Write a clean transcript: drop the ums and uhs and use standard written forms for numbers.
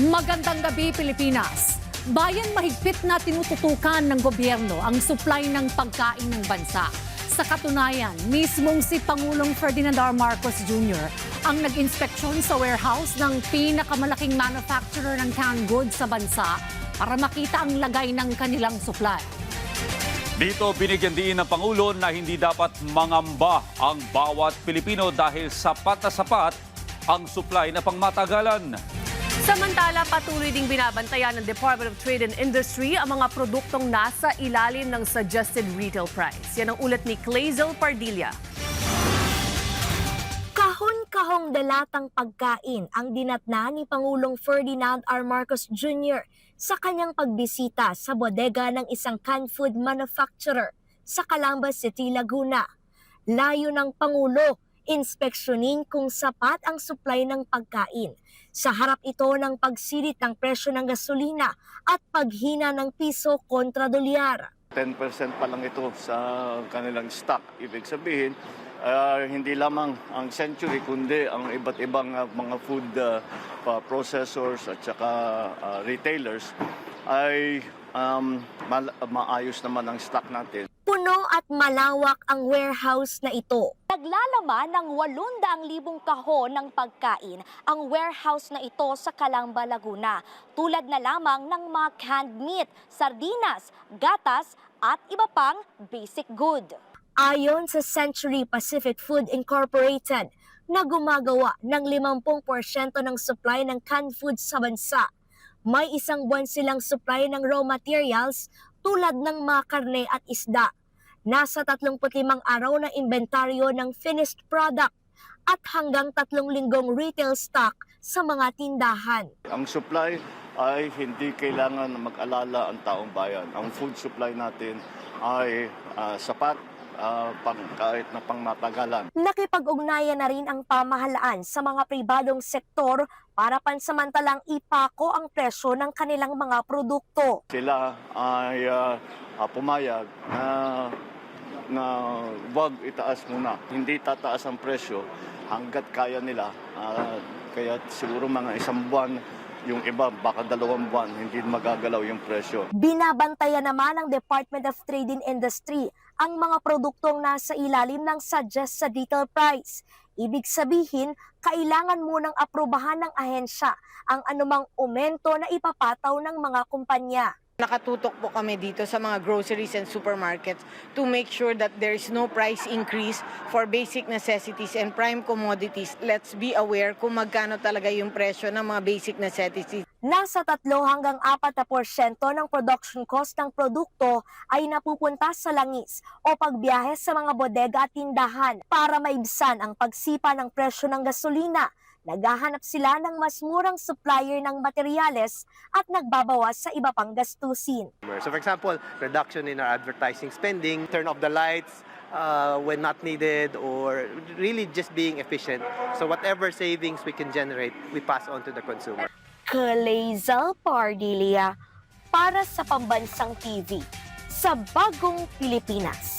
Magandang gabi, Pilipinas. Bayan mahigpit na tinututukan ng gobyerno ang supply ng pagkain ng bansa. Sa katunayan, mismong si Pangulong Ferdinand R. Marcos Jr. ang nag-inspeksyon sa warehouse ng pinakamalaking manufacturer ng canned goods sa bansa para makita ang lagay ng kanilang supply. Dito binigyan din ng Pangulo na hindi dapat mangamba ang bawat Pilipino dahil sapat na sapat ang supply na pangmatagalan. Samantala, patuloy ding binabantayan ng Department of Trade and Industry ang mga produktong nasa ilalim ng suggested retail price. Yan ang ulat ni Clazel Pardilla. Kahon-kahong dalatang pagkain ang dinatna ni Pangulong Ferdinand R. Marcos Jr. sa kanyang pagbisita sa bodega ng isang canned food manufacturer sa Calamba City, Laguna. Layo ng Pangulo, inspeksyonin kung sapat ang supply ng pagkain. Sa harap ito ng pagsilit ng presyo ng gasolina at paghina ng piso kontra dolyar. 10% pa lang ito sa kanilang stock. Ibig sabihin, hindi lamang ang Century kundi ang iba't ibang mga food processors at saka retailers ay maayos naman ang stock natin. Puno at malawak ang warehouse na ito. Naglalaman ng 800,000 kahon ng pagkain ang warehouse na ito sa Calamba, Laguna. Tulad na lamang ng mga canned meat, sardinas, gatas at iba pang basic good. Ayon sa Century Pacific Food Incorporated na gumagawa ng 50% ng supply ng canned foods sa bansa, may isang buwan silang supply ng raw materials tulad ng mga karne at isda. Nasa 35 araw na inventaryo ng finished product at hanggang 3 linggong retail stock sa mga tindahan. Ang supply ay hindi kailangan mag-alala ang taong bayan. Ang food supply natin ay sapat kahit na pangmatagalan. Nakipag-ugnayan na rin ang pamahalaan sa mga pribadong sektor para pansamantalang ipako ang presyo ng kanilang mga produkto. Sila ay pumayag na wag itaas muna. Hindi tataas ang presyo hanggat kaya nila. Kaya siguro mga 1 buwan, yung iba baka 2 buwan, hindi magagalaw yung presyo. Binabantayan naman ng Department of Trade and Industry ang mga produktong nasa ilalim ng suggested retail price. Ibig sabihin, kailangan munang aprubahan ng ahensya ang anumang aumento na ipapataw ng mga kumpanya. Nakatutok po kami dito sa mga groceries and supermarkets to make sure that there is no price increase for basic necessities and prime commodities. Let's be aware kung magkano talaga yung presyo ng mga basic necessities. Nasa 3 hanggang 4% ng production cost ng produkto ay napupunta sa langis o pagbiyahe sa mga bodega at tindahan. Para maibsan ang pagsipa ng presyo ng gasolina, naghahanap sila ng mas murang supplier ng materyales at nagbabawas sa iba pang gastusin. So for example, reduction in our advertising spending, turn off the lights when not needed, or really just being efficient. So whatever savings we can generate, we pass on to the consumer. Clazel Pardilla para sa Pambansang TV sa Bagong Pilipinas.